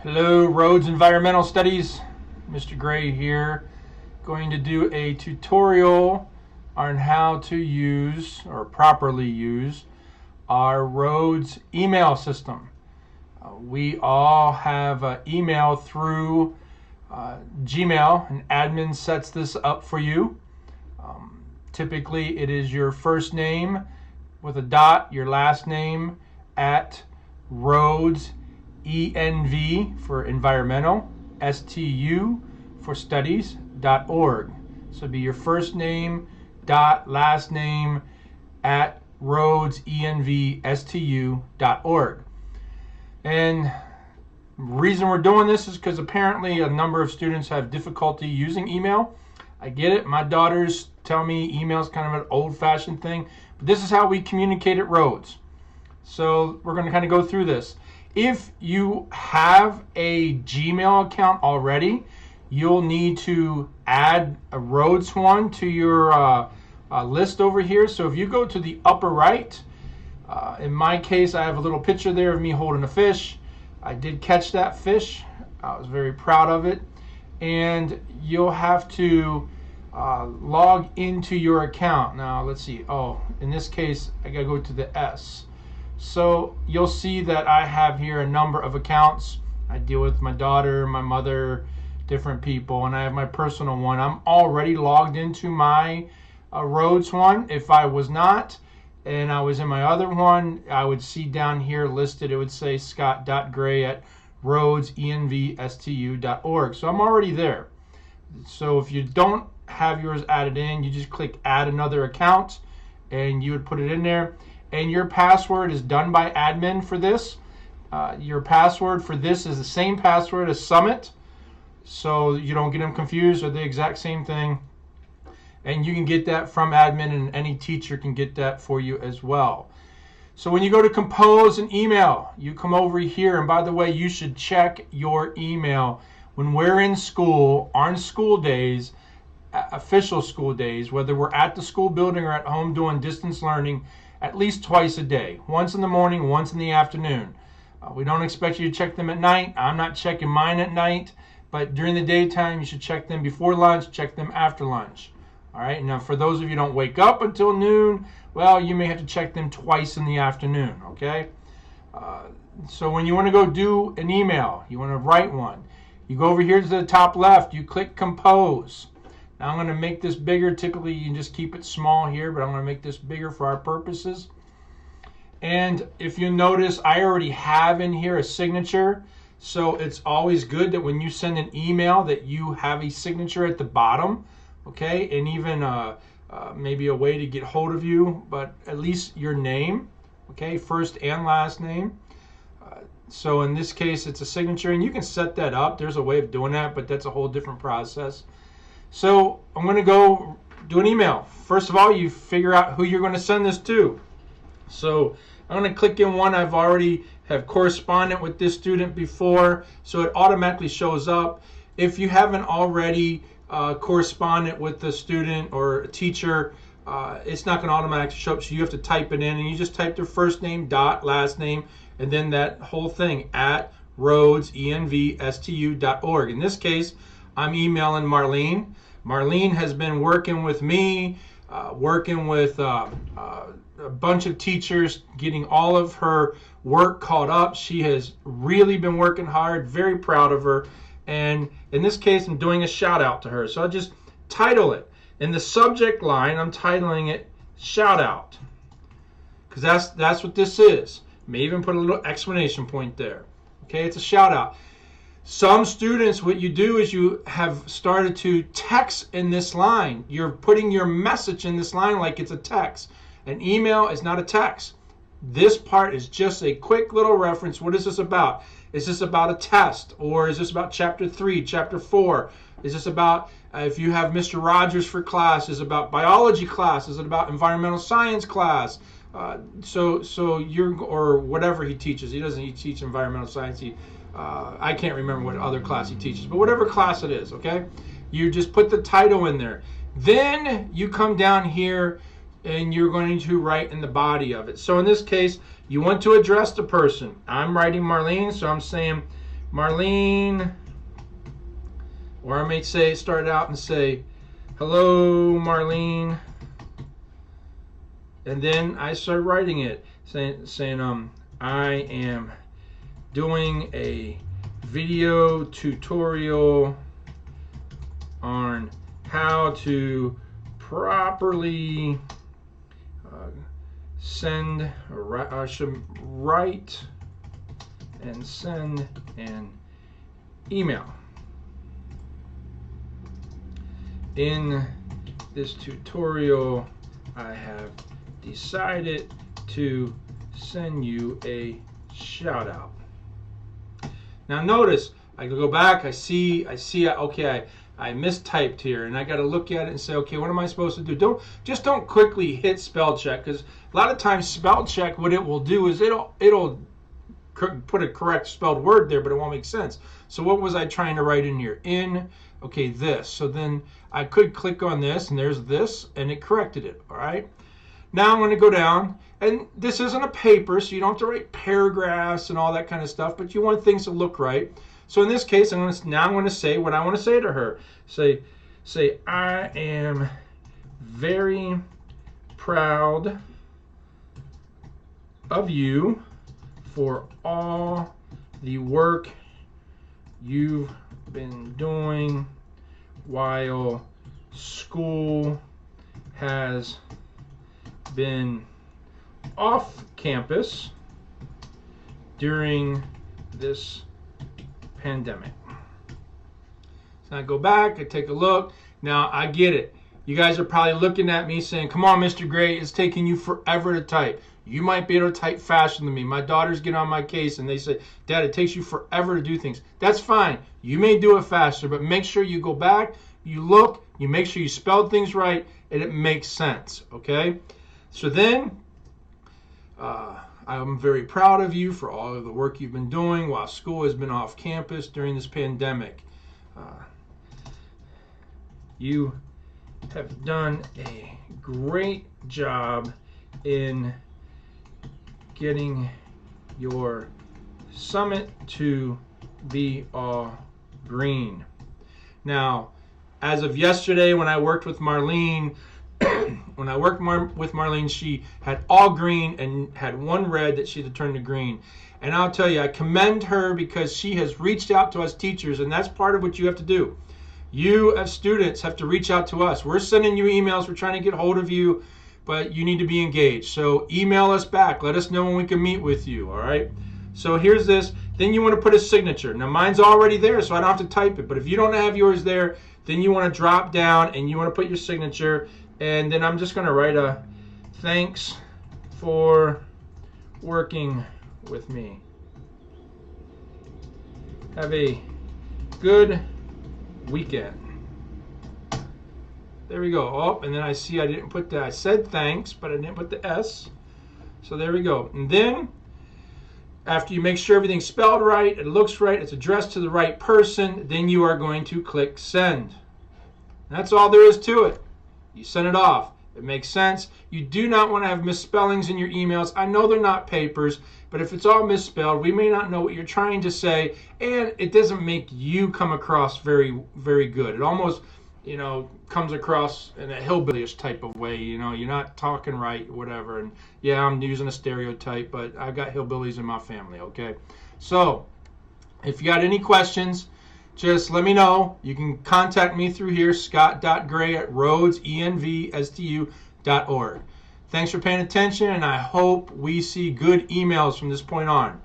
Hello, Roads Environmental Studies. Mr. Gray here, going to do a tutorial on how to use or properly use our roads email system. We all have email through Gmail, and admin sets this up for you. Typically, it is your first name with a dot, your last name at roads ENV for environmental, STU for studies.org. So it'd be your first name dot last name at roadsenvstu.org. And the reason we're doing this is because apparently a number of students have difficulty using email. I get it. My daughters tell me email is kind of an old-fashioned thing, but this is how we communicate at Roads. So we're going to kind of go through this. If you have a Gmail account already, you'll need to add a Roads one to your list over here. So if you go to the upper right, in my case, I have a little picture there of me holding a fish. I did catch that fish. I was very proud of it. And you'll have to log into your account. Now, let's see. Oh, in this case, I got to go to the S. So you'll see that I have here a number of accounts. I deal with my daughter, my mother, different people, and I have my personal one. I'm already logged into my Roads one. If I was not, and I was in my other one, I would see down here listed, it would say scott.gray@roadsenvstu.org. So I'm already there. So if you don't have yours added in, you just click add another account, and you would put it in there. And your password is done by admin for this. Your password for this is the same password as Summit, so you don't get them confused. They're the exact same thing. And you can get that from admin, and any teacher can get that for you as well. So when you go to compose an email, you come over here. And by the way, you should check your email when we're in school, on school days, official school days, whether we're at the school building or at home doing distance learning, at least twice a day, once in the morning, once in the afternoon. We don't expect you to check them at night. I'm not checking mine at night, but during the daytime, you should check them before lunch, check them after lunch. All right, now for those of you who don't wake up until noon, well, you may have to check them twice in the afternoon, okay? So when you want to go do an email, you want to write one, you go over here to the top left, you click compose. Now I'm going to make this bigger. Typically you can just keep it small here, but I'm going to make this bigger for our purposes. And if you notice, I already have in here a signature. So it's always good that when you send an email that you have a signature at the bottom, okay? And even maybe a way to get hold of you, but at least your name, okay? First and last name. So in this case, it's a signature, and you can set that up. There's a way of doing that, but that's a whole different process. So I'm going to go do an email. First of all, you figure out who you're going to send this to. So I'm going to click in one. I've already have corresponded with this student before, so it automatically shows up. If you haven't already corresponded with the student or a teacher, it's not going to automatically show up, so you have to type it in, and you just type their first name dot last name and then that whole thing at roadsenvstu.org. In this case, I'm emailing Marlene. Marlene has been working with me, working with a bunch of teachers, getting all of her work caught up. She has really been working hard, very proud of her. And in this case, I'm doing a shout out to her. So I'll just title it. In the subject line, I'm titling it shout out, because that's what this is. May even put a little exclamation point there. Okay, it's a shout out. Some students, what you do is you have started to text in this line. You're putting your message in this line like it's a text. An email is not a text. This part is just a quick little reference. What is this about? Is this about a test? Or is this about chapter 3, chapter 4? Is this about, if you have Mr. Rogers for class, is it about biology class? Is it about environmental science class? So you're, or whatever he teaches. He doesn't teach environmental science. I can't remember what other class he teaches, but whatever class it is, okay? You just put the title in there. Then you come down here and you're going to write in the body of it. So in this case, you want to address the person. I'm writing Marlene, so I'm saying, Marlene, or I may say, start out and say, hello, Marlene. And then I start writing it, saying I am doing a video tutorial on how to properly write and send an email. In this tutorial, I have decided to send you a shout out. Now notice, I go back, I see, okay, I mistyped here, and I got to look at it and say, okay, what am I supposed to do? Don't quickly hit spell check, because a lot of times spell check, what it will do is it'll put a correct spelled word there, but it won't make sense. So what was I trying to write in here? Okay, this. So then I could click on this, and there's this, and it corrected it. All right. Now I'm going to go down, and this isn't a paper, so you don't have to write paragraphs and all that kind of stuff, but you want things to look right. So in this case, I'm going to say what I want to say to her. Say, I am very proud of you for all the work you've been doing while school has been off campus during this pandemic. So I go back, I take a look. Now I get it. You guys are probably looking at me saying, come on, Mr. Gray, it's taking you forever to type. You might be able to type faster than me. My daughters get on my case and they say, Dad, it takes you forever to do things. That's fine. You may do it faster, but make sure you go back, you look, you make sure you spelled things right, and it makes sense, okay? So then, I'm very proud of you for all of the work you've been doing while school has been off campus during this pandemic. You have done a great job in getting your summit to be all green. Now, as of yesterday, when I worked with Marlene, she had all green and had one red that she had to turn to green. And I'll tell you, I commend her because she has reached out to us teachers, and that's part of what you have to do. You as students have to reach out to us. We're sending you emails. We're trying to get hold of you, but you need to be engaged. So email us back. Let us know when we can meet with you, all right? So here's this. Then you want to put a signature. Now, mine's already there, so I don't have to type it. But if you don't have yours there, then you want to drop down and you want to put your signature. And then I'm just going to write a thanks for working with me. Have a good weekend. There we go. Oh, and then I see I didn't put the, I said thanks, but I didn't put the S. So there we go. And then after you make sure everything's spelled right, it looks right, it's addressed to the right person, then you are going to click send. That's all there is to it. You send it off. It makes sense. You do not want to have misspellings in your emails. I know they're not papers, but if it's all misspelled, we may not know what you're trying to say, and it doesn't make you come across very, very good. It almost, comes across in a hillbillyish type of way. You're not talking right, whatever. And yeah, I'm using a stereotype, but I've got hillbillies in my family, okay? So if you got any questions, just let me know. You can contact me through here, scott.gray@rhodesenvstu.org. Thanks for paying attention, and I hope we see good emails from this point on.